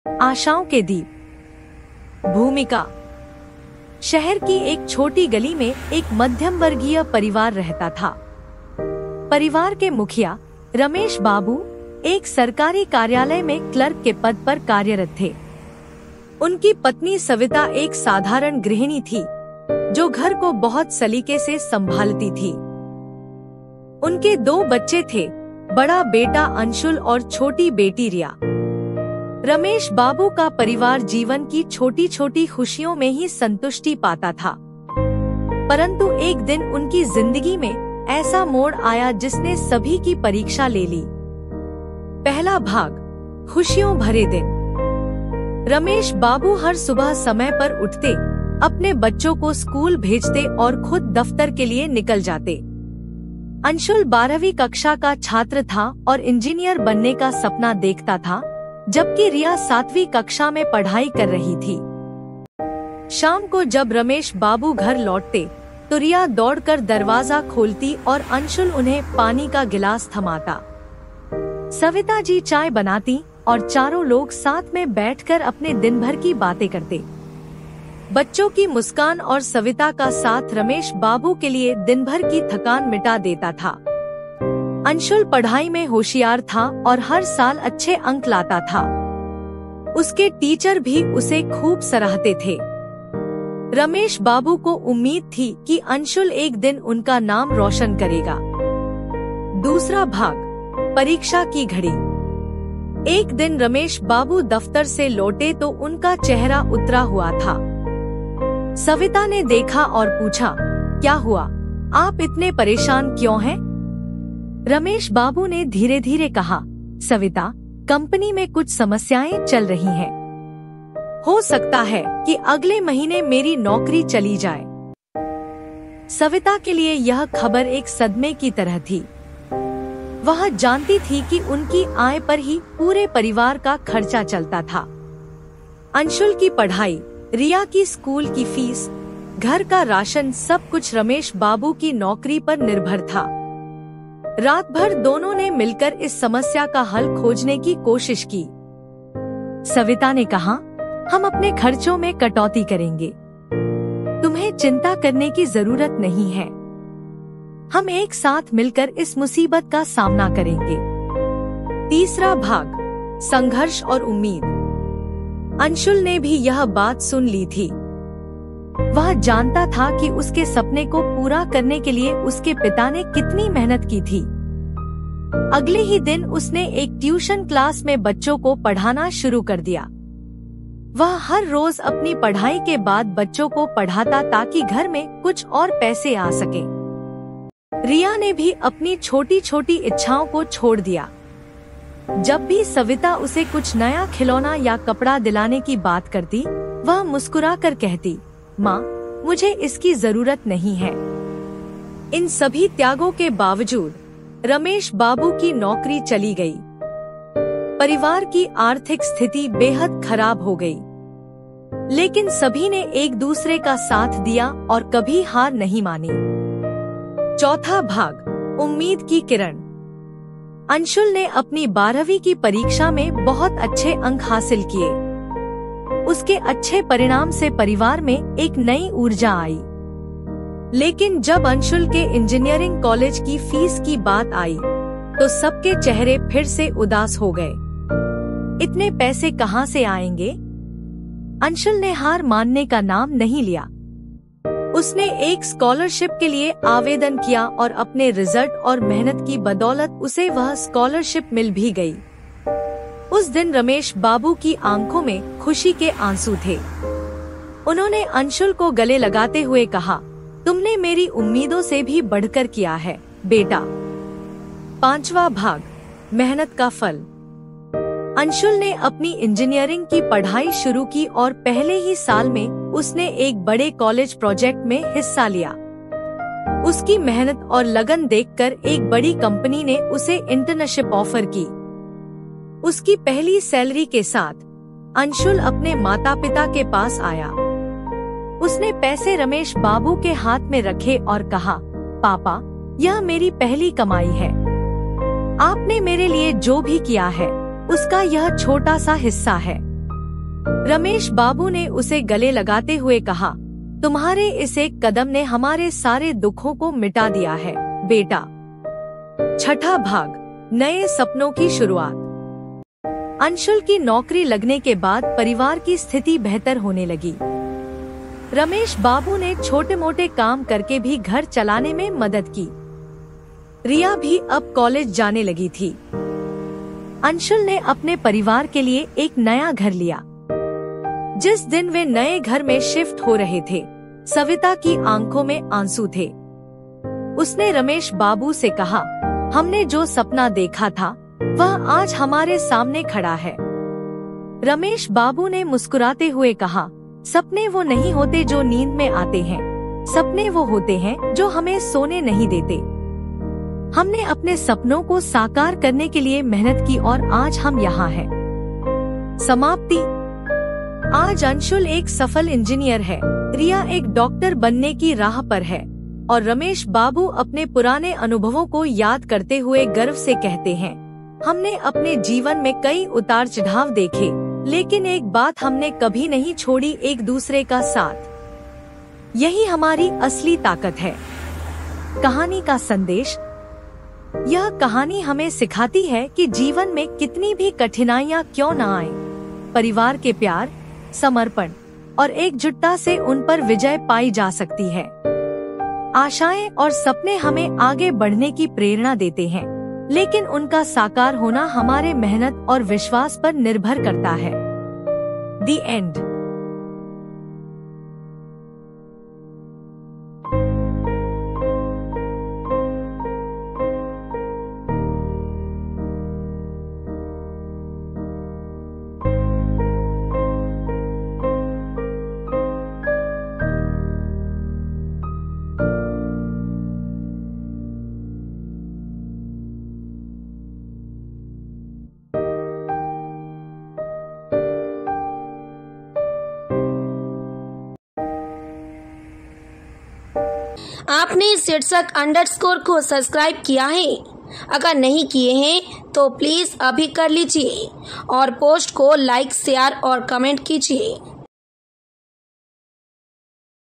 आशाओं के दीप। भूमिका। शहर की एक छोटी गली में एक मध्यम वर्गीय परिवार रहता था। परिवार के मुखिया रमेश बाबू एक सरकारी कार्यालय में क्लर्क के पद पर कार्यरत थे। उनकी पत्नी सविता एक साधारण गृहिणी थी जो घर को बहुत सलीके से संभालती थी। उनके 2 बच्चे थे, बड़ा बेटा अंशुल और छोटी बेटी रिया। रमेश बाबू का परिवार जीवन की छोटी छोटी खुशियों में ही संतुष्टि पाता था, परंतु एक दिन उनकी जिंदगी में ऐसा मोड़ आया जिसने सभी की परीक्षा ले ली। पहला भाग, खुशियों भरे दिन। रमेश बाबू हर सुबह समय पर उठते, अपने बच्चों को स्कूल भेजते और खुद दफ्तर के लिए निकल जाते। अंशुल 12वीं कक्षा का छात्र था और इंजीनियर बनने का सपना देखता था, जबकि रिया 7वीं कक्षा में पढ़ाई कर रही थी। शाम को जब रमेश बाबू घर लौटते तो रिया दौड़कर दरवाजा खोलती और अंशुल उन्हें पानी का गिलास थमाता। सविता जी चाय बनाती और चारों लोग साथ में बैठकर अपने दिन भर की बातें करते। बच्चों की मुस्कान और सविता का साथ रमेश बाबू के लिए दिन भर की थकान मिटा देता था। अंशुल पढ़ाई में होशियार था और हर साल अच्छे अंक लाता था। उसके टीचर भी उसे खूब सराहते थे। रमेश बाबू को उम्मीद थी कि अंशुल एक दिन उनका नाम रोशन करेगा। दूसरा भाग, परीक्षा की घड़ी। एक दिन रमेश बाबू दफ्तर से लौटे तो उनका चेहरा उतरा हुआ था। सविता ने देखा और पूछा, क्या हुआ, आप इतने परेशान क्यों हैं? रमेश बाबू ने धीरे धीरे कहा, सविता, कंपनी में कुछ समस्याएं चल रही हैं। हो सकता है कि अगले महीने मेरी नौकरी चली जाए। सविता के लिए यह खबर एक सदमे की तरह थी। वह जानती थी कि उनकी आय पर ही पूरे परिवार का खर्चा चलता था। अंशुल की पढ़ाई, रिया की स्कूल की फीस, घर का राशन, सब कुछ रमेश बाबू की नौकरी पर निर्भर था। रात भर दोनों ने मिलकर इस समस्या का हल खोजने की कोशिश की। सविता ने कहा, हम अपने खर्चों में कटौती करेंगे, तुम्हें चिंता करने की जरूरत नहीं है। हम एक साथ मिलकर इस मुसीबत का सामना करेंगे। तीसरा भाग, संघर्ष और उम्मीद। अंशुल ने भी यह बात सुन ली थी। वह जानता था कि उसके सपने को पूरा करने के लिए उसके पिता ने कितनी मेहनत की थी। अगले ही दिन उसने एक ट्यूशन क्लास में बच्चों को पढ़ाना शुरू कर दिया। वह हर रोज अपनी पढ़ाई के बाद बच्चों को पढ़ाता ताकि घर में कुछ और पैसे आ सके। रिया ने भी अपनी छोटी छोटी इच्छाओं को छोड़ दिया। जब भी सविता उसे कुछ नया खिलौना या कपड़ा दिलाने की बात करती, वह मुस्कुराकर कहती, माँ, मुझे इसकी जरूरत नहीं है। इन सभी त्यागों के बावजूद रमेश बाबू की नौकरी चली गई। परिवार की आर्थिक स्थिति बेहद खराब हो गई, लेकिन सभी ने एक दूसरे का साथ दिया और कभी हार नहीं मानी। चौथा भाग, उम्मीद की किरण। अंशुल ने अपनी 12वीं की परीक्षा में बहुत अच्छे अंक हासिल किए। उसके अच्छे परिणाम से परिवार में एक नई ऊर्जा आई। लेकिन जब अंशुल के इंजीनियरिंग कॉलेज की फीस की बात आई तो सबके चेहरे फिर से उदास हो गए। इतने पैसे कहां से आएंगे? अंशुल ने हार मानने का नाम नहीं लिया। उसने एक स्कॉलरशिप के लिए आवेदन किया और अपने रिजल्ट और मेहनत की बदौलत उसे वह स्कॉलरशिप मिल भी गई। उस दिन रमेश बाबू की आंखों में खुशी के आंसू थे। उन्होंने अंशुल को गले लगाते हुए कहा, तुमने मेरी उम्मीदों से भी बढ़कर किया है, बेटा। पांचवा भाग, मेहनत का फल। अंशुल ने अपनी इंजीनियरिंग की पढ़ाई शुरू की और पहले ही साल में उसने एक बड़े कॉलेज प्रोजेक्ट में हिस्सा लिया। उसकी मेहनत और लगन देखकर एक बड़ी कंपनी ने उसे इंटर्नशिप ऑफर की। उसकी पहली सैलरी के साथ अंशुल अपने माता पिता के पास आया। उसने पैसे रमेश बाबू के हाथ में रखे और कहा, पापा, यह मेरी पहली कमाई है। आपने मेरे लिए जो भी किया है उसका यह छोटा सा हिस्सा है। रमेश बाबू ने उसे गले लगाते हुए कहा, तुम्हारे इस एक कदम ने हमारे सारे दुखों को मिटा दिया है बेटा। छठा भाग, नए सपनों की शुरुआत। अंशुल की नौकरी लगने के बाद परिवार की स्थिति बेहतर होने लगी। रमेश बाबू ने छोटे मोटे काम करके भी घर चलाने में मदद की। रिया भी अब कॉलेज जाने लगी थी। अंशुल ने अपने परिवार के लिए एक नया घर लिया। जिस दिन वे नए घर में शिफ्ट हो रहे थे, सविता की आंखों में आंसू थे। उसने रमेश बाबू से कहा, हमने जो सपना देखा था वह आज हमारे सामने खड़ा है। रमेश बाबू ने मुस्कुराते हुए कहा, सपने वो नहीं होते जो नींद में आते हैं, सपने वो होते हैं जो हमें सोने नहीं देते। हमने अपने सपनों को साकार करने के लिए मेहनत की और आज हम यहाँ हैं। समाप्ति। आज अंशुल एक सफल इंजीनियर है, रिया एक डॉक्टर बनने की राह पर है और रमेश बाबू अपने पुराने अनुभवों को याद करते हुए गर्व से कहते हैं, हमने अपने जीवन में कई उतार चढ़ाव देखे, लेकिन एक बात हमने कभी नहीं छोड़ी, एक दूसरे का साथ। यही हमारी असली ताकत है। कहानी का संदेश। यह कहानी हमें सिखाती है कि जीवन में कितनी भी कठिनाइयाँ क्यों न आए, परिवार के प्यार, समर्पण और एकजुटता से उन पर विजय पाई जा सकती है। आशाएं और सपने हमें आगे बढ़ने की प्रेरणा देते हैं, लेकिन उनका साकार होना हमारे मेहनत और विश्वास पर निर्भर करता है। The end. आपने शीर्षक अंडरस्कोर को सब्सक्राइब किया है? अगर नहीं किए हैं तो प्लीज अभी कर लीजिए और पोस्ट को लाइक, शेयर और कमेंट कीजिए।